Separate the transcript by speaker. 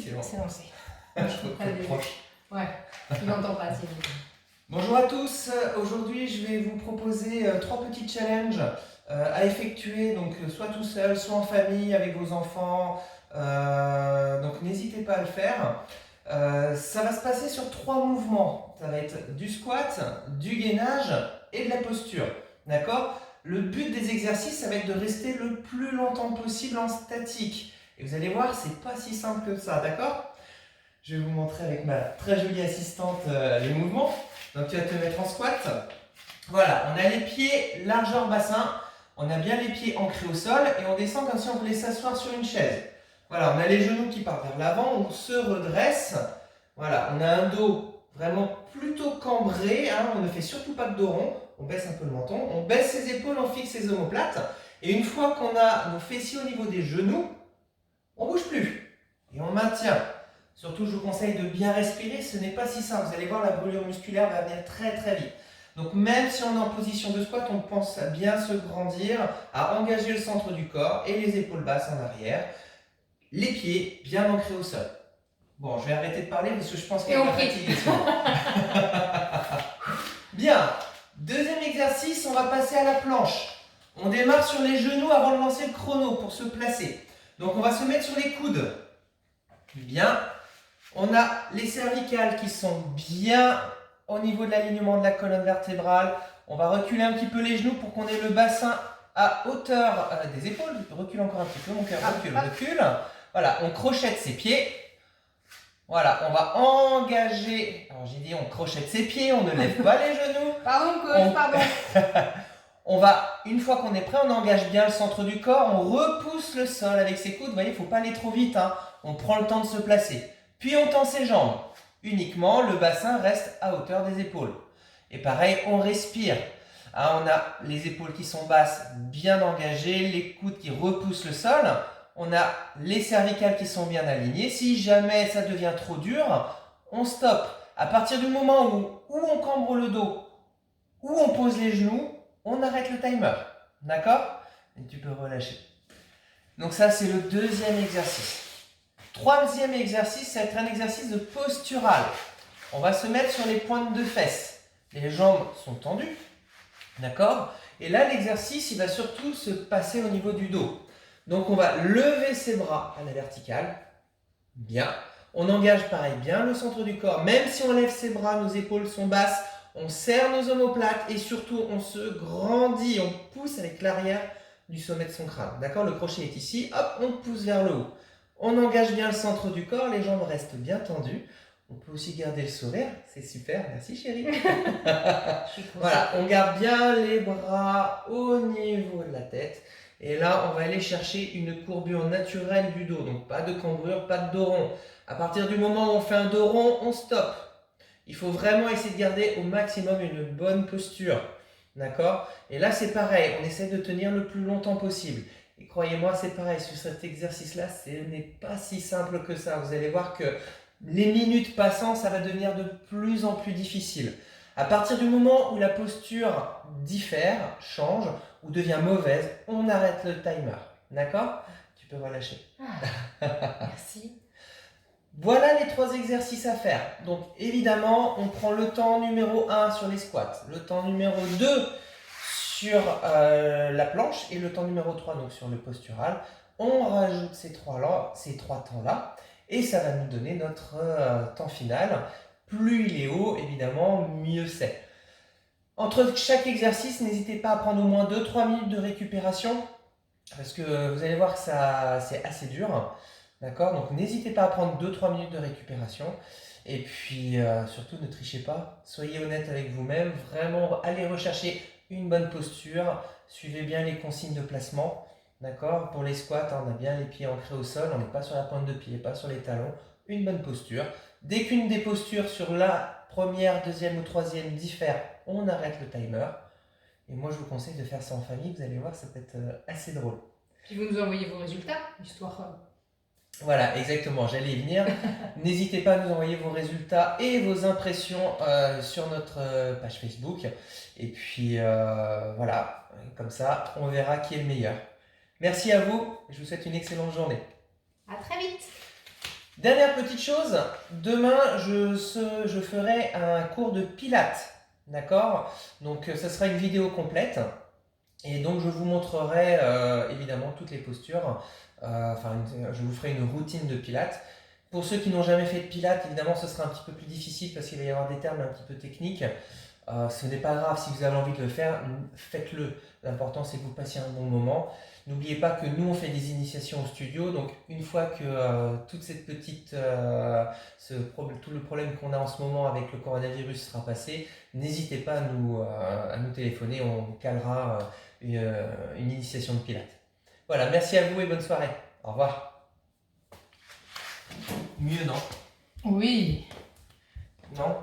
Speaker 1: C'est bon.
Speaker 2: C'est lancé.
Speaker 1: Je peux être proche.
Speaker 2: Ouais, il n'entend pas, c'est bon.
Speaker 1: Bonjour à tous, aujourd'hui je vais vous proposer 3 petits challenges à effectuer, donc soit tout seul, soit en famille avec vos enfants, donc n'hésitez pas à le faire. Ça va se passer sur 3 mouvements, ça va être du squat, du gainage et de la posture, d'accord? Le but des exercices, ça va être de rester le plus longtemps possible en statique. Et vous allez voir, c'est pas si simple que ça, d'accord? Je vais vous montrer avec ma très jolie assistante les mouvements. Donc tu vas te mettre en squat. Voilà, on a les pieds largeur bassin. On a bien les pieds ancrés au sol et on descend comme si on voulait s'asseoir sur une chaise. Voilà, on a les genoux qui partent vers l'avant, on se redresse. Voilà, on a un dos vraiment plutôt cambré, hein, on ne fait surtout pas de dos rond. On baisse un peu le menton, on baisse ses épaules, on fixe ses omoplates. Et une fois qu'on a nos fessiers au niveau des genoux, on ne bouge plus. Et on maintient. Surtout, je vous conseille de bien respirer, ce n'est pas si simple. Vous allez voir, la brûlure musculaire va venir très très vite. Donc même si on est en position de squat, on pense à bien se grandir, à engager le centre du corps et les épaules basses en arrière. Les pieds bien ancrés au sol. Bon, je vais arrêter de parler parce que je pense qu'elle va fatiguer. Bien, deuxième exercice, on va passer à la planche. On démarre sur les genoux avant de lancer le chrono pour se placer. Donc on va se mettre sur les coudes. Bien. On a les cervicales qui sont bien au niveau de l'alignement de la colonne vertébrale. On va reculer un petit peu les genoux pour qu'on ait le bassin à hauteur des épaules. Recule encore un petit peu, mon cœur, recule. Voilà, on crochette ses pieds. Voilà, on va engager. Alors j'ai dit on crochette ses pieds, on ne lève pas les genoux.
Speaker 2: Pardon, coach, pardon.
Speaker 1: On va, une fois qu'on est prêt, on engage bien le centre du corps, on repousse le sol avec ses coudes. Vous voyez, il ne faut pas aller trop vite, hein. On prend le temps de se placer. Puis on tend ses jambes. Uniquement, le bassin reste à hauteur des épaules. Et pareil, on respire. Hein, on a les épaules qui sont basses, bien engagées, les coudes qui repoussent le sol. On a les cervicales qui sont bien alignées. Si jamais ça devient trop dur, on stoppe. À partir du moment où on cambre le dos, où on pose les genoux, on arrête le timer. D'accord? Et tu peux relâcher. Donc ça, c'est le deuxième exercice. Troisième exercice, ça va être un exercice de postural. On va se mettre sur les pointes de fesses. Les jambes sont tendues. D'accord? Et là, l'exercice, il va surtout se passer au niveau du dos. Donc, on va lever ses bras à la verticale. Bien. On engage pareil bien le centre du corps. Même si on lève ses bras, nos épaules sont basses. On serre nos omoplates et surtout, on se grandit. On pousse avec l'arrière du sommet de son crâne. D'accord? Le crochet est ici. Hop, on pousse vers le haut. On engage bien le centre du corps, les jambes restent bien tendues. On peut aussi garder le sourire, c'est super, merci chérie. Voilà, on garde bien les bras au niveau de la tête. Et là, on va aller chercher une courbure naturelle du dos. Donc pas de cambrure, pas de dos rond. À partir du moment où on fait un dos rond, on stoppe. Il faut vraiment essayer de garder au maximum une bonne posture. D'accord? Et là, c'est pareil, on essaie de tenir le plus longtemps possible. Et croyez-moi, c'est pareil, sur cet exercice-là, ce n'est pas si simple que ça. Vous allez voir que les minutes passant, ça va devenir de plus en plus difficile. À partir du moment où la posture diffère, change ou devient mauvaise, on arrête le timer. D'accord? Tu peux relâcher.
Speaker 2: Merci.
Speaker 1: Voilà les 3 exercices à faire. Donc évidemment, on prend le temps numéro 1 sur les squats, le temps numéro 2 sur la planche et le temps numéro 3 donc sur le postural. On rajoute ces trois temps-là et ça va nous donner notre temps final. Plus il est haut, évidemment, mieux c'est. Entre chaque exercice, n'hésitez pas à prendre au moins 2-3 minutes de récupération parce que vous allez voir que c'est assez dur. D'accord? Donc n'hésitez pas à prendre 2-3 minutes de récupération. Et puis surtout ne trichez pas. Soyez honnête avec vous-même. Vraiment, allez rechercher une bonne posture. Suivez bien les consignes de placement. D'accord? Pour les squats, on a bien les pieds ancrés au sol. On n'est pas sur la pointe de pied, pas sur les talons. Une bonne posture. Dès qu'une des postures sur la première, deuxième ou troisième diffère, on arrête le timer. Et moi, je vous conseille de faire ça en famille. Vous allez voir, ça peut être assez drôle.
Speaker 2: Puis vous nous envoyez vos résultats, histoire.
Speaker 1: Voilà, exactement, j'allais y venir. N'hésitez pas à nous envoyer vos résultats et vos impressions sur notre page Facebook. Et puis voilà, comme ça, on verra qui est le meilleur. Merci à vous, je vous souhaite une excellente journée.
Speaker 2: À très vite.
Speaker 1: Dernière petite chose, demain je ferai un cours de pilates, d'accord? Donc ça sera une vidéo complète et donc je vous montrerai évidemment toutes les postures, je vous ferai une routine de pilates. Pour ceux qui n'ont jamais fait de pilates, évidemment ce sera un petit peu plus difficile parce qu'il va y avoir des termes un petit peu techniques. Ce n'est pas grave, si vous avez envie de le faire, faites-le. L'important c'est que vous passiez un bon moment. N'oubliez pas que nous on fait des initiations au studio, donc une fois que toute cette petite, tout le problème qu'on a en ce moment avec le coronavirus sera passé, n'hésitez pas à nous téléphoner, on calera une initiation de pilates. Voilà, merci à vous et bonne soirée. Au revoir. Mieux, non?
Speaker 2: Oui.
Speaker 1: Non?